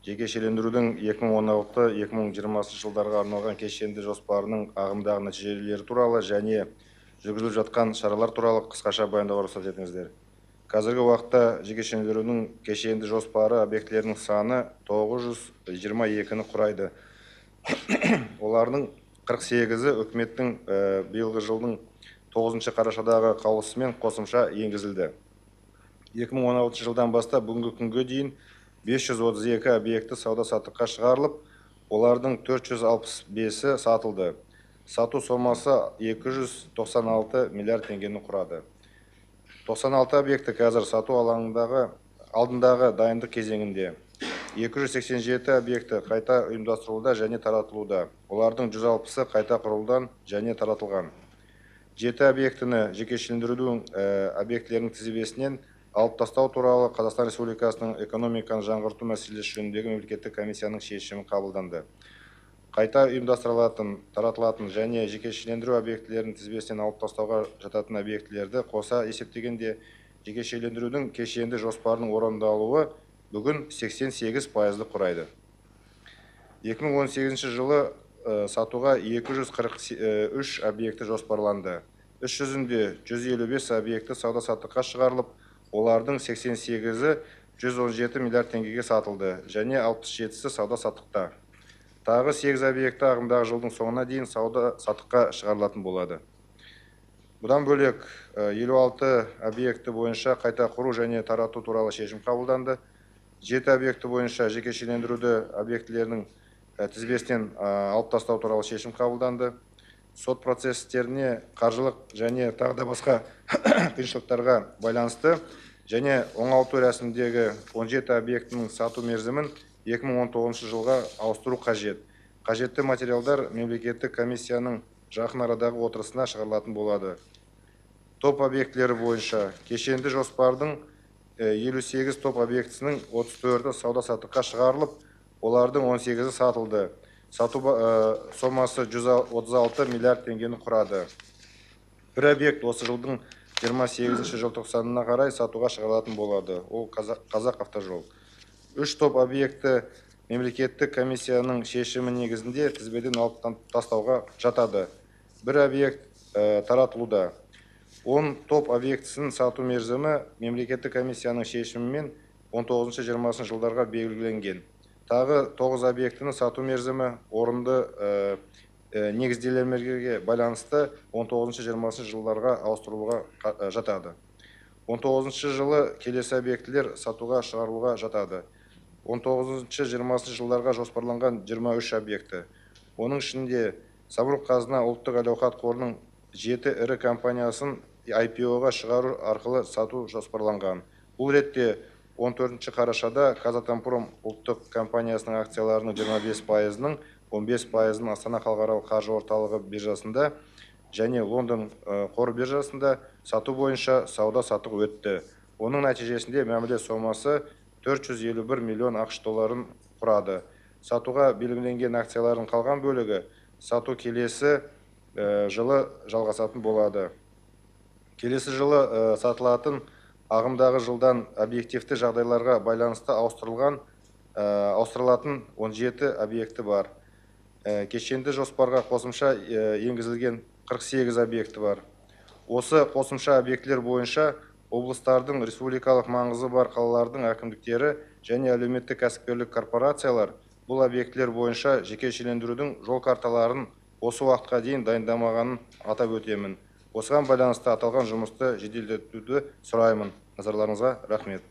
жекешелендірудің 2016-2020 жылдарға арналған кешенді жоспарының ағымдағы нәтижелері туралы және жүргізіліп жатқан шаралар туралы қысқаша баяндауға рұқсат етіңіздер. Қазіргі уақытта жекешелендірудің кешенді жоспары объектілерінің саны 922-ні құрайды. Олардың 48-і үкіметтің биылғы жылдың 9 қарашадағы қаулысымен қосымша енгізілді. 2016 жылдан бастап бүгінгі күнге дейін 532 объекті сауда-саттыққа шығарылып, олардың 465-і сатылды. Сату сомасы 296 миллиард теңгені құрады. 96 объекті қазір сату алдындағы дайындық кезеңінде. 287 объекті қайта ұйымдастырылуда және таратылуда. Олардың 160-ы қайта құрылдан және таратылған. 7 объектіні жекешелендірудің объектілерінің тізбесінен алып тастау туралы Қазақстан Республикасының экономиканы жаңғырту мәселесі жөніндегі мемлекеттік комиссияның шешімі қабылданды. Қайта ұйымдастырылатын, таратылатын және жекешелендіру объектілерінің тізбесінен алып тастауға жататын объектілерді қоса есептегенде жекешелендірудің кешенді жоспарының орындалуы бүгін 88%-ді құрайды. 2018 жылы сатуға 243 объекті жоспарланды. 300-інде 155 объекті сауда-саттыққа шығарылып, олардың 88-і 117 миллиард теңгеге сатылды және 67-сі сауда-саттықта. Тағы 8 объекті ағымдағы жылдың соңына дейін сауда-саттыққа шығарылатын болады. Бұдан бөлек 56 объекті бойынша қайта құру және тарату туралы шешім қабылданды. 7 объекті бойынша жекешелендіруді объектілерінің тізбесінен алып тастау туралы шешім қабылданды. Сот процесстеріне қаржылық және тағы да басқа қиыншылықтарға байланысты және оңалту рәсімдегі 17 объектінің сату мерзімін 2019 жылға ауыстыру қажет. Қажетті материалдар мемлекеттік комиссияның жақын арадағы отырысына шығарылатын болады. Топ объектілері бойынша кешенді жоспардың 58 топ объектісінің 34-і сауда-саттыққа шығарылып, олардың 18-і сатылды. Сату сомасы 136 миллиард теңгені құрады. Бір объект осы жылдың 28-ші желтоқсанына қарай сатуға шығарылатын болады. Ол Қазақ Автожол. 3 топ объекті мемлекеттік комиссияның шешімі негізінде тізбеден алып тастауға жатады. Бір объект таратылуда. 10 топ объектісінің сату мерзімі мемлекеттік комиссияның шешімімен 19-20 жылдарға белгіленген. Тағы 9 объектінің сату мерзімі орынды негіздемелерге байланысты 19-20 жылдарға ауыстырылуға жатады. 19 жылы келесі объектілер сатуға шығарылуға жатады. 19-20 жылдарға жоспарланған 23 объекті. Оның ішінде Самұрық-қазына ұлттық әл-ауқат қорының 7 ірі компаниясын IPO-ға шығару арқылы сату жоспарланған. Бұл ретте 14 қарашада Казатомпром ұлттық компаниясының акцияларының 25%-ның 15%-ның Астана халықаралық қаржы орталығы биржасында және Лондон қор биржасында сату бойынша сауда-саттық өтті. Оның нәтижесінде мәміле сомасы 451 миллион ақш долларын құрады. Сатуға белгіленген акциялардың қалған бөлігі сату келесі жылы жалғасатын болады. Келесі жылы сатылатын ағымдағы жылдан объективті жағдайларға байланысты ауыстырылатын 17 объекті бар. Кешенді жоспарға қосымша енгізілген 48 объекті бар. Осы қосымша объектілер бойынша облыстардың республикалық маңызы бар қалалардың әкімдіктері және әлеуметтік кәсіпкерлік корпорациялар бұл объектілер бойынша жекешелендірудің жол карталарын осы уақытқа дейін дайындамағанын атап өтемін. Осыған байланысты аталған жұмысты жеделдетуді сұраймын. Назарларыңызға рахмет.